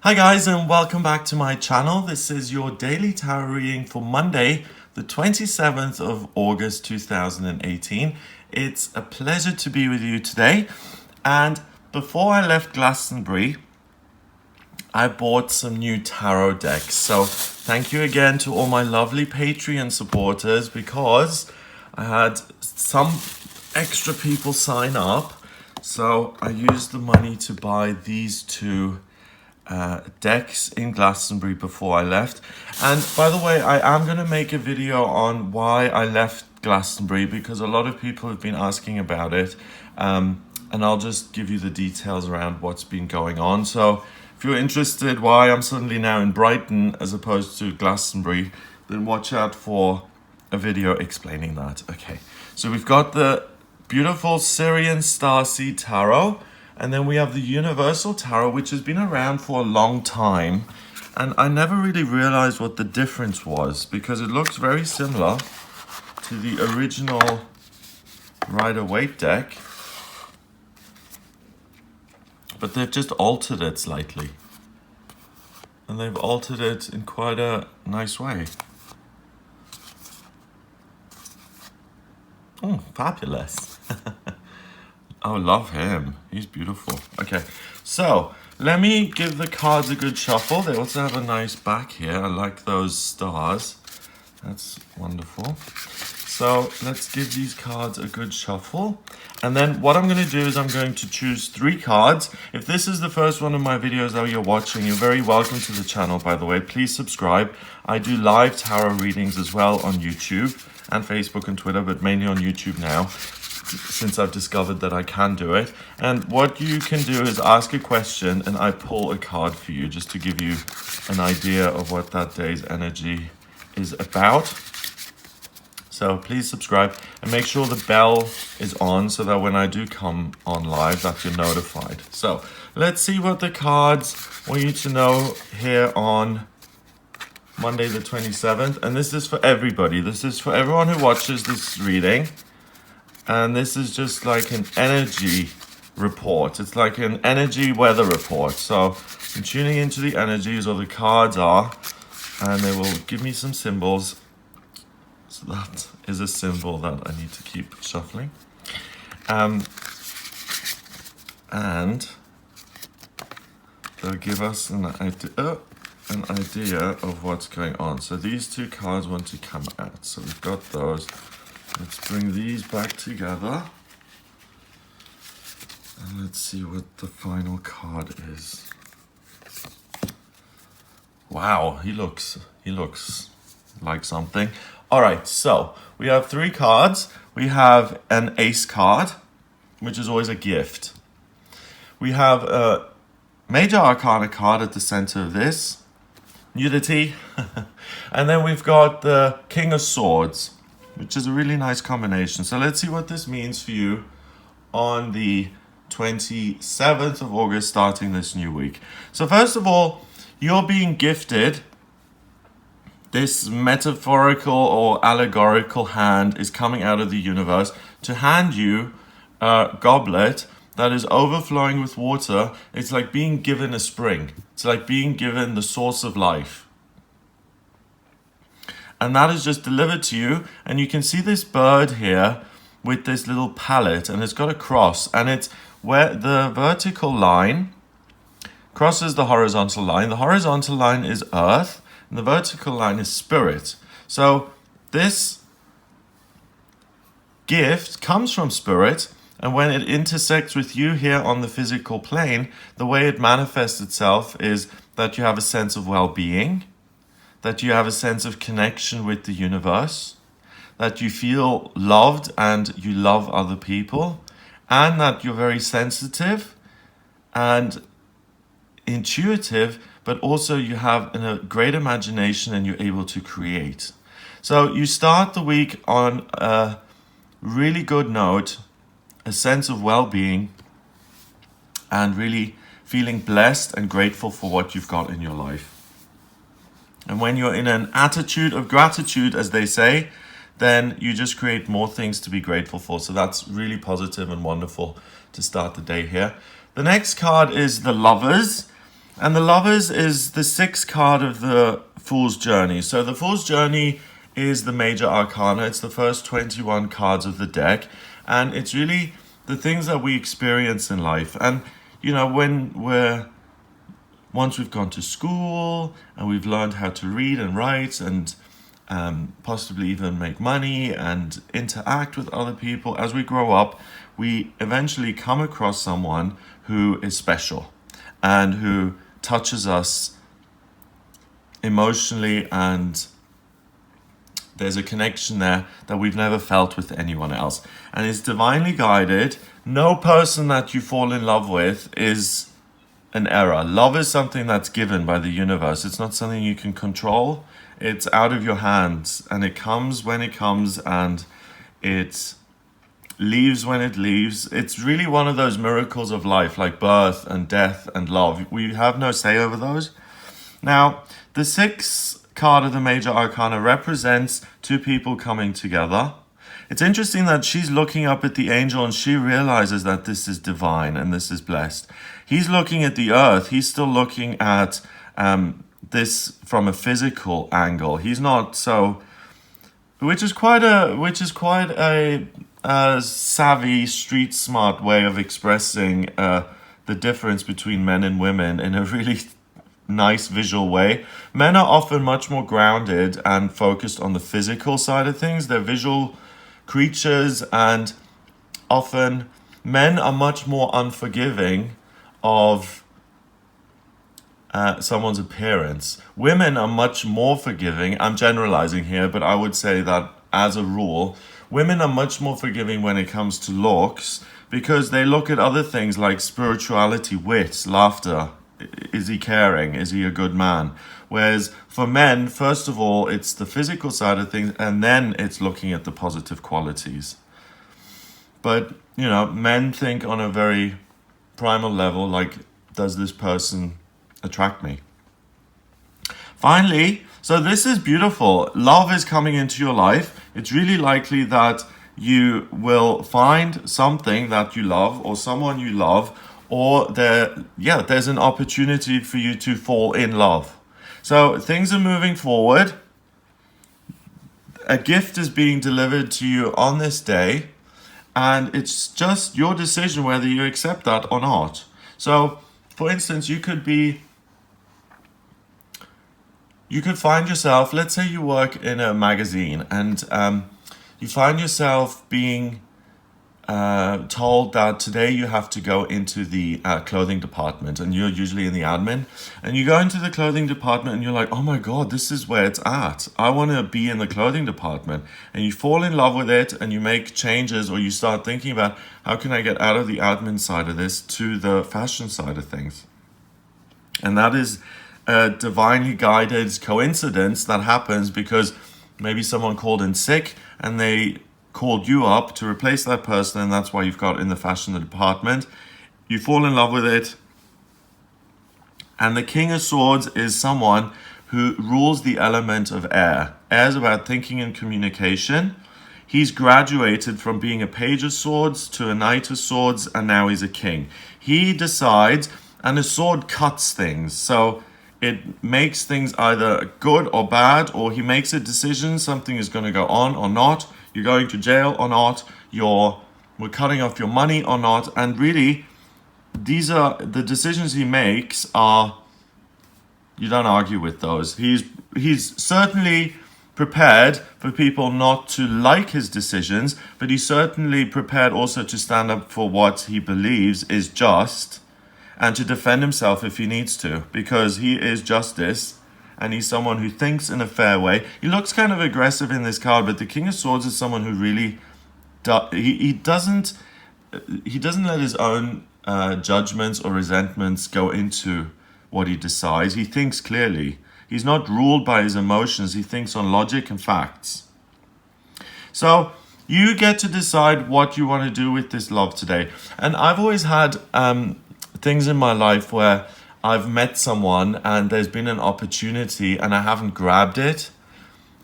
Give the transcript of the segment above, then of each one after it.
Hi guys, and welcome back to my channel. This is your daily tarot reading for Monday, the 27th of August 2018. It's a pleasure to be with you today. And before I left Glastonbury, I bought some new tarot decks. So thank you again to all my lovely Patreon supporters, because I had some extra people sign up. So I used the money to buy these two decks in Glastonbury before I left. And by the way, I am going to make a video on why I left Glastonbury, because a lot of people have been asking about it, and I'll just give you the details around what's been going on. So if you're interested why I'm suddenly now in Brighton as opposed to Glastonbury, then watch out for a video explaining that. Okay, so we've got the beautiful Syrian Starseed Tarot. And then we have the Universal Tarot, which has been around for a long time. And I never really realized what the difference was, because it looks very similar to the original Rider-Waite deck. But they've just altered it slightly. And they've altered it in quite a nice way. Oh, fabulous. Oh, love him. He's beautiful. Okay, so let me give the cards a good shuffle. They also have a nice back here. I like those stars. That's wonderful. So let's give these cards a good shuffle. And then what I'm going to do is I'm going to choose 3 cards. If this is the first one of my videos that you're watching, you're very welcome to the channel, by the way. Please subscribe. I do live tarot readings as well on YouTube and Facebook and Twitter, but mainly on YouTube now, since I've discovered that I can do it. And what you can do is ask a question and I pull a card for you, just to give you an idea of what that day's energy is about. So please subscribe and make sure the bell is on, so that when I do come on live that you're notified. So let's see what the cards want you to know here on Monday the 27th. And this is for everybody. This is for everyone who watches this reading. And this is just like an energy report. It's like an energy weather report. So I'm tuning into the energies, or the cards are, and they will give me some symbols. So that is a symbol that I need to keep shuffling. And they'll give us an idea of what's going on. So these 2 cards want to come out. So we've got those. Let's bring these back together. And let's see what the final card is. Wow, he looks like something. All right, so we have 3 cards. We have an ace card, which is always a gift. We have a major arcana card at the center of this, nudity. And then we've got the King of Swords, which is a really nice combination. So let's see what this means for you on the 27th of August, starting this new week. So first of all, you're being gifted. This metaphorical or allegorical hand is coming out of the universe to hand you a goblet that is overflowing with water. It's like being given a spring. It's like being given the source of life. And that is just delivered to you. And you can see this bird here with this little palette, and it's got a cross, and it's where the vertical line crosses the horizontal line. The horizontal line is earth, and the vertical line is spirit. So this gift comes from spirit, and when it intersects with you here on the physical plane, the way it manifests itself is that you have a sense of well-being, that you have a sense of connection with the universe, that you feel loved and you love other people, and that you're very sensitive and intuitive, but also you have a great imagination and you're able to create. So you start the week on a really good note, a sense of well-being, and really feeling blessed and grateful for what you've got in your life. And when you're in an attitude of gratitude, as they say, then you just create more things to be grateful for. So that's really positive and wonderful to start the day here. The next card is the Lovers. And the Lovers is the sixth card of the Fool's Journey. So the Fool's Journey is the major arcana. It's the first 21 cards of the deck. And it's really the things that we experience in life. And, you know, once we've gone to school and we've learned how to read and write and possibly even make money and interact with other people, as we grow up, we eventually come across someone who is special and who touches us emotionally, and there's a connection there that we've never felt with anyone else. And it's divinely guided. No person that you fall in love with is an error. Love is something that's given by the universe. It's not something you can control. It's out of your hands, and it comes when it comes, and it leaves when it leaves. It's really one of those miracles of life, like birth and death and love. We have no say over those. Now, the sixth card of the major arcana represents two people coming together. It's interesting that she's looking up at the angel and she realizes that this is divine and this is blessed. He's looking at the earth. He's still looking at this from a physical angle. He's not so, which is quite a savvy, street smart way of expressing the difference between men and women in a really nice visual way. Men are often much more grounded and focused on the physical side of things. They're visual creatures, and often men are much more unforgiving of someone's appearance. Women are much more forgiving. I'm generalizing here, but I would say that as a rule, women are much more forgiving when it comes to looks, because they look at other things like spirituality, wit, laughter. Is he caring? Is he a good man? Whereas for men, first of all, it's the physical side of things, and then it's looking at the positive qualities. But, you know, men think on a very primal level, like, does this person attract me? Finally, so this is beautiful. Love is coming into your life. It's really likely that you will find something that you love or someone you love, or there's an opportunity for you to fall in love. So things are moving forward. A gift is being delivered to you on this day, and it's just your decision whether you accept that or not. So, for instance, you could find yourself, let's say you work in a magazine, and you find yourself being told that today you have to go into the clothing department, and you're usually in the admin, and you go into the clothing department and you're like, oh my god, this is where it's at. I want to be in the clothing department. And you fall in love with it, and you make changes, or you start thinking about, how can I get out of the admin side of this to the fashion side of things? And that is a divinely guided coincidence that happens because maybe someone called in sick and they called you up to replace that person, and that's why you've got in the fashion department. You fall in love with it. And the King of Swords is someone who rules the element of air. Air is about thinking and communication. He's graduated from being a Page of Swords to a Knight of Swords, and now he's a king. He decides, and a sword cuts things. So it makes things either good or bad, or he makes a decision, something is going to go on or not. You're going to jail or not, we're cutting off your money or not, and really, these are the decisions he makes are, you don't argue with those. He's certainly prepared for people not to like his decisions, but he's certainly prepared also to stand up for what he believes is just, and to defend himself if he needs to, because he is justice. And he's someone who thinks in a fair way. He looks kind of aggressive in this card, but the King of Swords is someone who really he doesn't let his own judgments or resentments go into what he decides. He thinks clearly. He's not ruled by his emotions. He thinks on logic and facts. So you get to decide what you want to do with this love today. And I've always had things in my life where I've met someone and there's been an opportunity and I haven't grabbed it.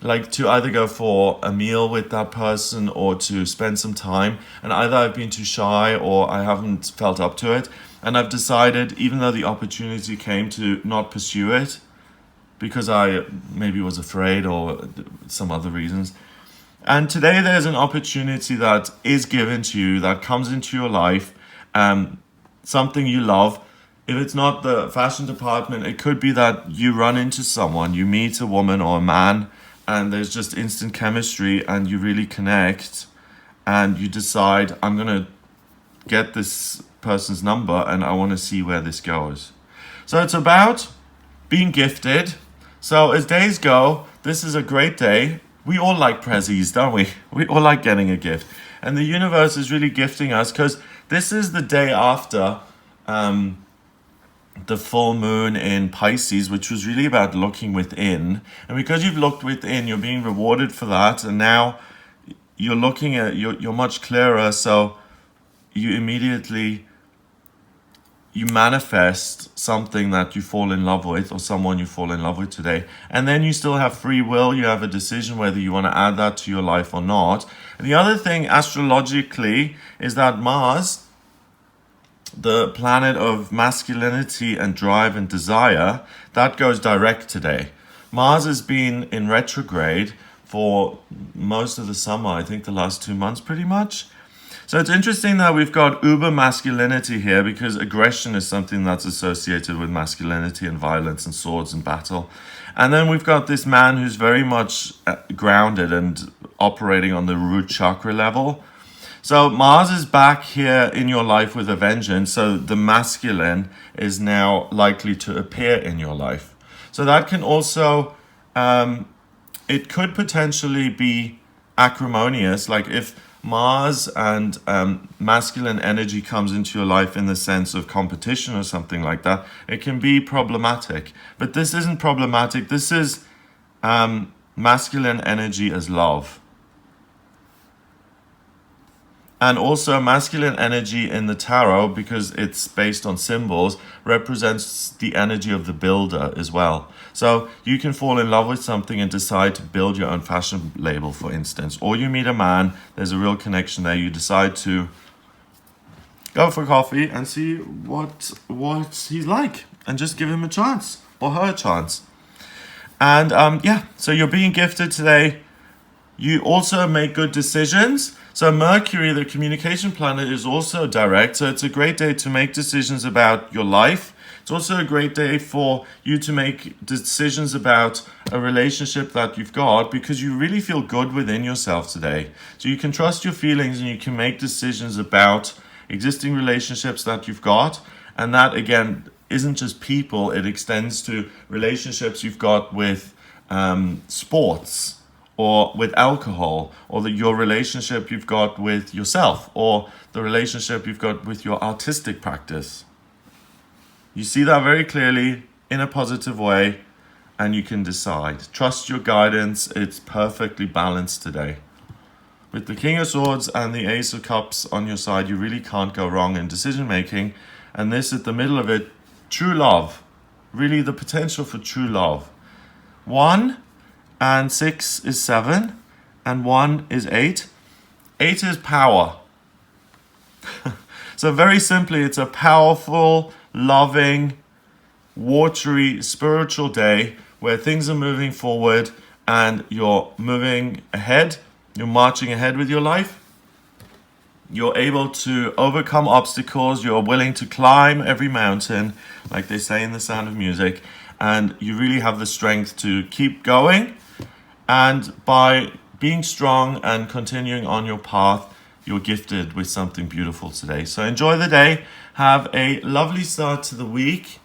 like to either go for a meal with that person or to spend some time, and either I've been too shy or I haven't felt up to it, and I've decided, even though the opportunity came, to not pursue it because I maybe was afraid or some other reasons. And today there's an opportunity that is given to you, that comes into your life, something you love. If it's not the fashion department, it could be that you run into someone, you meet a woman or a man, and there's just instant chemistry and you really connect, and you decide, I'm going to get this person's number and I want to see where this goes. So it's about being gifted. So as days go, this is a great day. We all like prezzies, don't we? We all like getting a gift. And the universe is really gifting us because this is the day after the full moon in Pisces, which was really about looking within. And because you've looked within, you're being rewarded for that. And now you're looking at, you're much clearer. So you immediately, you manifest something that you fall in love with, or someone you fall in love with today. And then you still have free will. You have a decision whether you want to add that to your life or not. And the other thing astrologically is that Mars, the planet of masculinity and drive and desire, that goes direct today. Mars has been in retrograde for most of the summer, I think the last 2 months pretty much. So it's interesting that we've got uber masculinity here, because aggression is something that's associated with masculinity and violence and swords and battle. And then we've got this man who's very much grounded and operating on the root chakra level. So Mars is back here in your life with a vengeance. So the masculine is now likely to appear in your life. So that can also, it could potentially be acrimonious. Like if Mars and masculine energy comes into your life in the sense of competition or something like that, it can be problematic. But this isn't problematic. This is masculine energy as love. And also masculine energy in the tarot, because it's based on symbols, represents the energy of the builder as well. So you can fall in love with something and decide to build your own fashion label, for instance. Or you meet a man, there's a real connection there. You decide to go for coffee and see what he's like, and just give him a chance, or her a chance. And so you're being gifted today. You also make good decisions. So Mercury, the communication planet, is also direct. So it's a great day to make decisions about your life. It's also a great day for you to make decisions about a relationship that you've got, because you really feel good within yourself today. So you can trust your feelings and you can make decisions about existing relationships that you've got. And that, again, isn't just people. It extends to relationships you've got with sports, or with alcohol, or your relationship you've got with yourself, or the relationship you've got with your artistic practice. You see that very clearly in a positive way, and you can decide. Trust your guidance. It's perfectly balanced today. With the King of Swords and the Ace of Cups on your side, you really can't go wrong in decision making. And this, at the middle of it, true love. Really the potential for true love. 1 and 6 is 7, and 1 is 8. 8 is power. So very simply, it's a powerful, loving, watery, spiritual day where things are moving forward and you're moving ahead. You're marching ahead with your life. You're able to overcome obstacles. You're willing to climb every mountain, like they say in The Sound of Music. And you really have the strength to keep going. And by being strong and continuing on your path, you're gifted with something beautiful today. So enjoy the day. Have a lovely start to the week.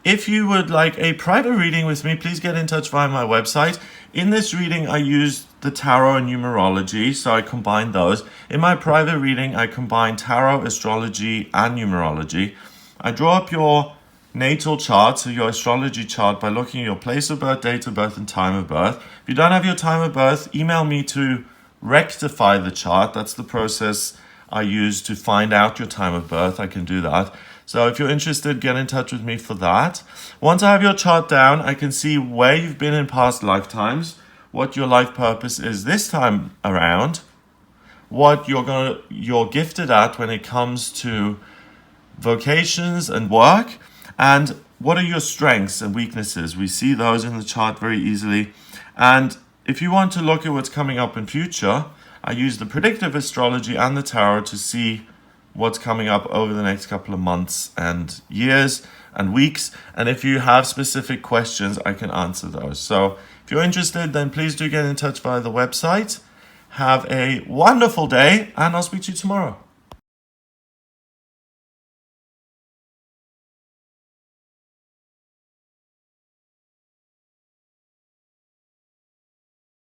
If you would like a private reading with me, please get in touch via my website. In this reading, I used the tarot and numerology, so I combined those. In my private reading, I combine tarot, astrology, and numerology. I draw up your natal chart, so your astrology chart, by looking at your place of birth, date of birth, and time of birth. If you don't have your time of birth, email me to rectify the chart. That's the process I use to find out your time of birth. I can do that. So if you're interested, get in touch with me for that. Once I have your chart down, I can see where you've been in past lifetimes, what your life purpose is this time around, what you're gifted at when it comes to vocations and work, and what are your strengths and weaknesses. We see those in the chart very easily. And if you want to look at what's coming up in future, I use the predictive astrology and the tarot to see what's coming up over the next couple of months and years and weeks. And if you have specific questions, I can answer those. So if you're interested, then please do get in touch via the website. Have a wonderful day, and I'll speak to you tomorrow.